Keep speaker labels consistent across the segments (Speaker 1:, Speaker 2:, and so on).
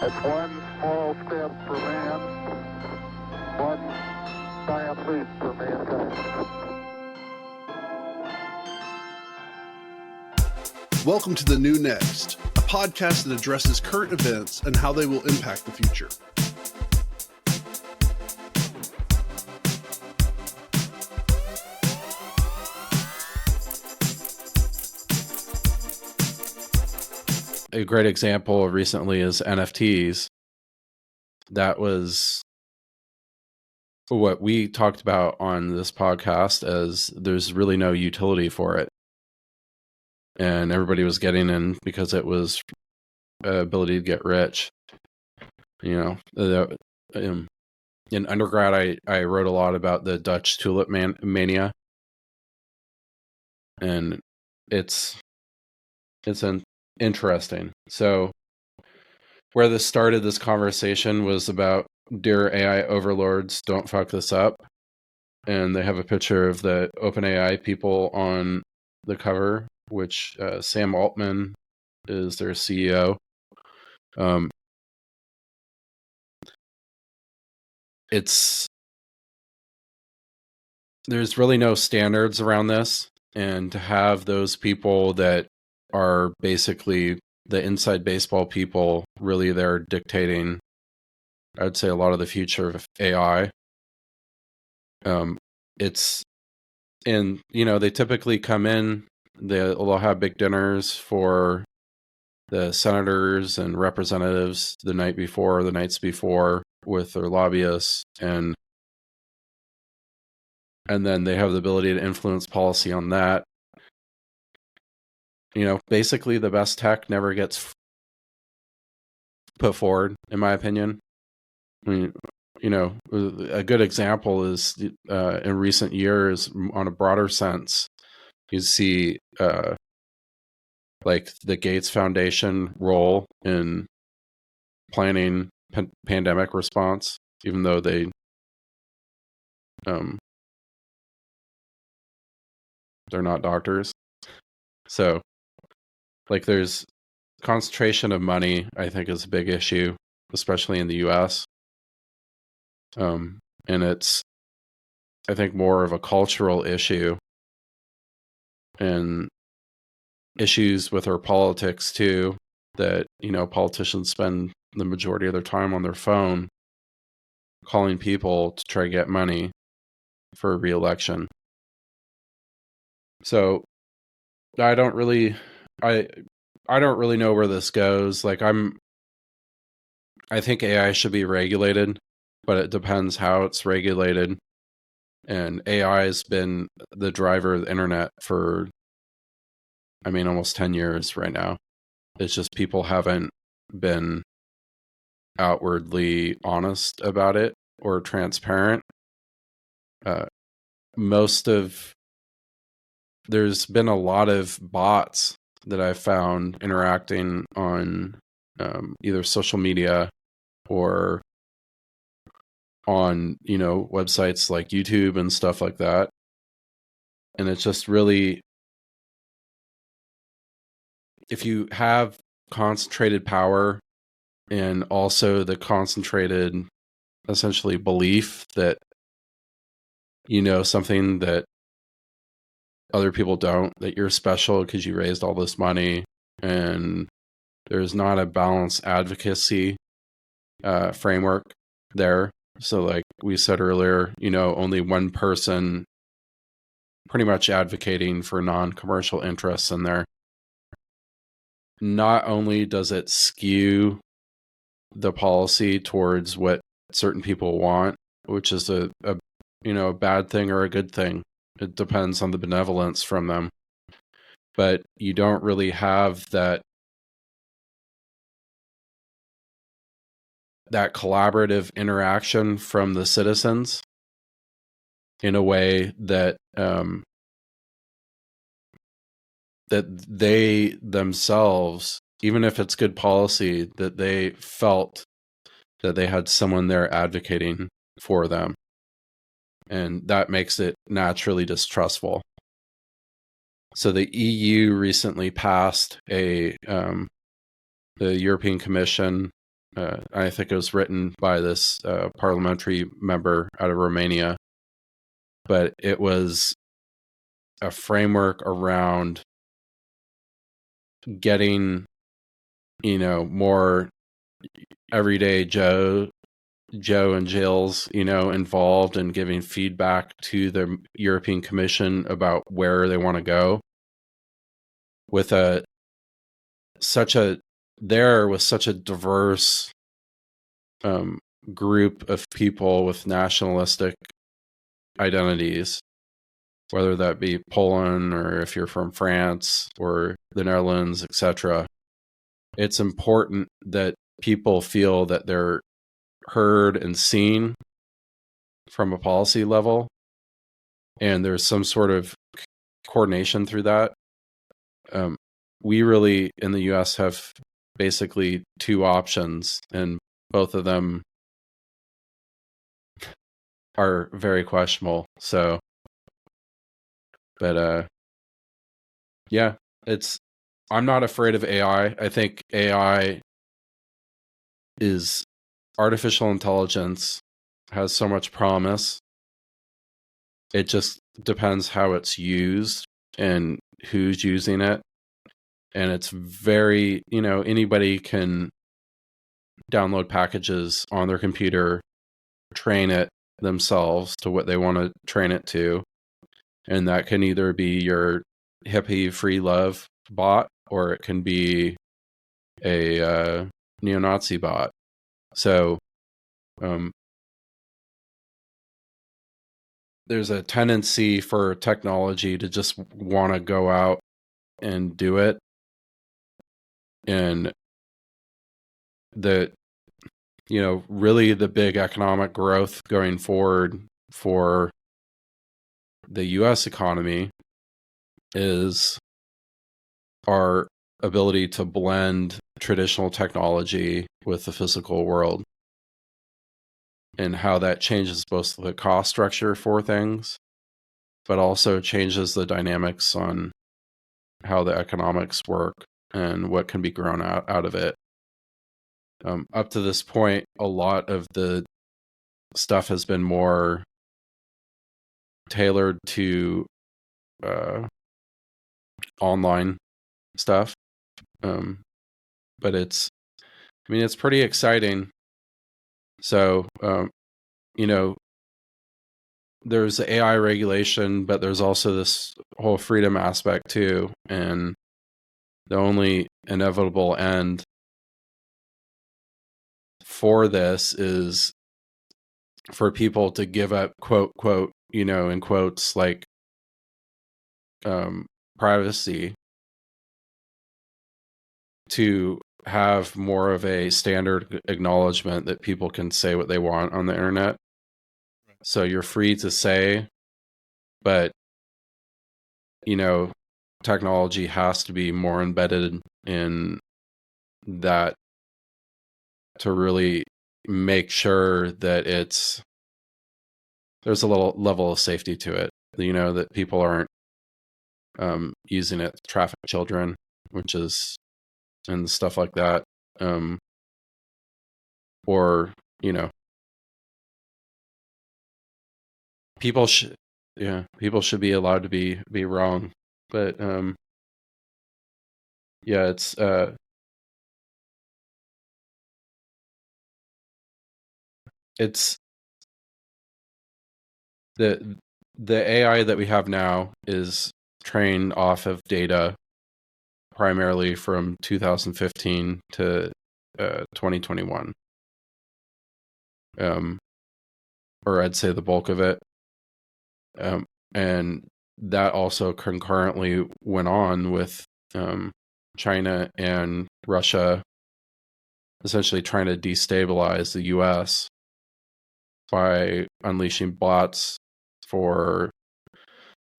Speaker 1: It's one small step for man, one giant leap for mankind.
Speaker 2: Welcome to The New Next, a podcast that addresses current events and how they will impact the future.
Speaker 3: A great example recently is NFTs. That was what we talked about on this podcast, as there's really no utility for it. And everybody was getting in because it was ability to get rich. You know, in undergrad, I wrote a lot about the Dutch tulip mania. And it's interesting. So where this started, this conversation was about, dear AI overlords, don't fuck this up. And they have a picture of the OpenAI people on the cover, which Sam Altman is their CEO. There's really no standards around this, and to have those people that are basically the inside baseball people, really they're dictating, I would say, a lot of the future of AI. They typically come in, they'll have big dinners for the senators and representatives the nights before with their lobbyists, and then they have the ability to influence policy on that. Basically the best tech never gets put forward, in my opinion. I mean, a good example is in recent years, on a broader sense, you see like the Gates Foundation role in planning pandemic response, even though they're not doctors. So like there's concentration of money, I think, is a big issue, especially in the US. And it's, I think, more of a cultural issue and issues with our politics too, that, politicians spend the majority of their time on their phone calling people to try to get money for a re-election. So I don't really know where this goes. Like I think AI should be regulated, but it depends how it's regulated. And AI has been the driver of the internet for, almost 10 years right now. It's just people haven't been outwardly honest about it or transparent. There's been a lot of bots that I've found interacting on either social media or on, websites like YouTube and stuff like that. And it's just really, if you have concentrated power and also the concentrated, essentially, belief that something that other people don't, that you're special because you raised all this money, and there's not a balanced advocacy framework there. So like we said earlier, only one person pretty much advocating for non-commercial interests in there. Not only does it skew the policy towards what certain people want, which is a bad thing or a good thing. It depends on the benevolence from them. But you don't really have that collaborative interaction from the citizens in a way that that they themselves, even if it's good policy, that they felt that they had someone there advocating for them. And that makes it naturally distrustful. So the EU recently passed the European Commission I think it was written by this parliamentary member out of Romania, but it was a framework around getting, more everyday Joe and Jill's, involved and giving feedback to the European Commission about where they want to go with such a diverse group of people with nationalistic identities, whether that be Poland or if you're from France or the Netherlands, etc. It's important that people feel that they're heard and seen from a policy level, and there's some sort of coordination through that. We really, in the US, have basically two options, and both of them are very questionable. So, but yeah, I'm not afraid of AI. I think AI is artificial intelligence, has so much promise. It just depends how it's used and who's using it. And it's very, anybody can download packages on their computer, train it themselves to what they want to train it to. And that can either be your hippie free love bot, or it can be a neo-Nazi bot. So there's a tendency for technology to just want to go out and do it. And really the big economic growth going forward for the US economy is our ability to blend traditional technology with the physical world, and how that changes both the cost structure for things, but also changes the dynamics on how the economics work and what can be grown out of it. Up to this point, a lot of the stuff has been more tailored to online stuff. But it's pretty exciting. So, there's AI regulation, but there's also this whole freedom aspect too. And the only inevitable end for this is for people to give up, quote, in quotes, like, privacy, to have more of a standard acknowledgement that people can say what they want on the internet. So you're free to say, but, technology has to be more embedded in that to really make sure that there's a little level of safety to it, that people aren't using it to traffic children, and stuff like that. Or, people should be allowed to be wrong. But yeah, it's the AI that we have now is trained off of data primarily from 2015 to 2021. Or I'd say the bulk of it. And that also concurrently went on with China and Russia essentially trying to destabilize the US by unleashing bots for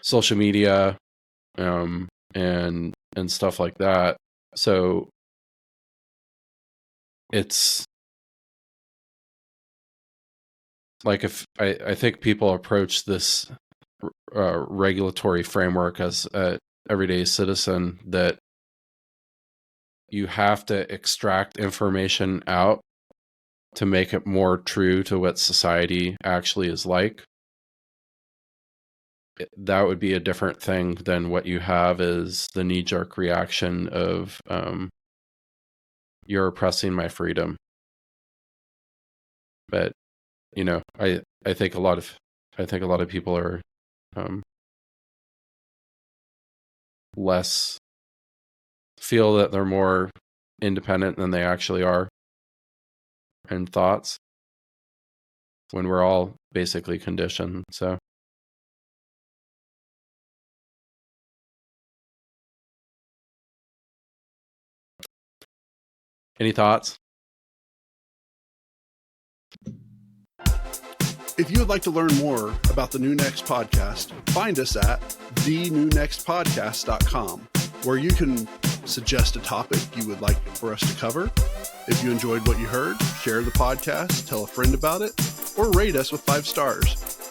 Speaker 3: social media and stuff like that. So it's like, if I think people approach this regulatory framework as an everyday citizen, that you have to extract information out to make it more true to what society actually is like, that would be a different thing than what you have is the knee-jerk reaction of you're oppressing my freedom. But I think a lot of people are less feel that they're more independent than they actually are in thoughts, when we're all basically conditioned. So any thoughts?
Speaker 2: If you would like to learn more about the New Next podcast, find us at thenewnextpodcast.com, where you can suggest a topic you would like for us to cover. If you enjoyed what you heard, share the podcast, tell a friend about it, or rate us with 5 stars.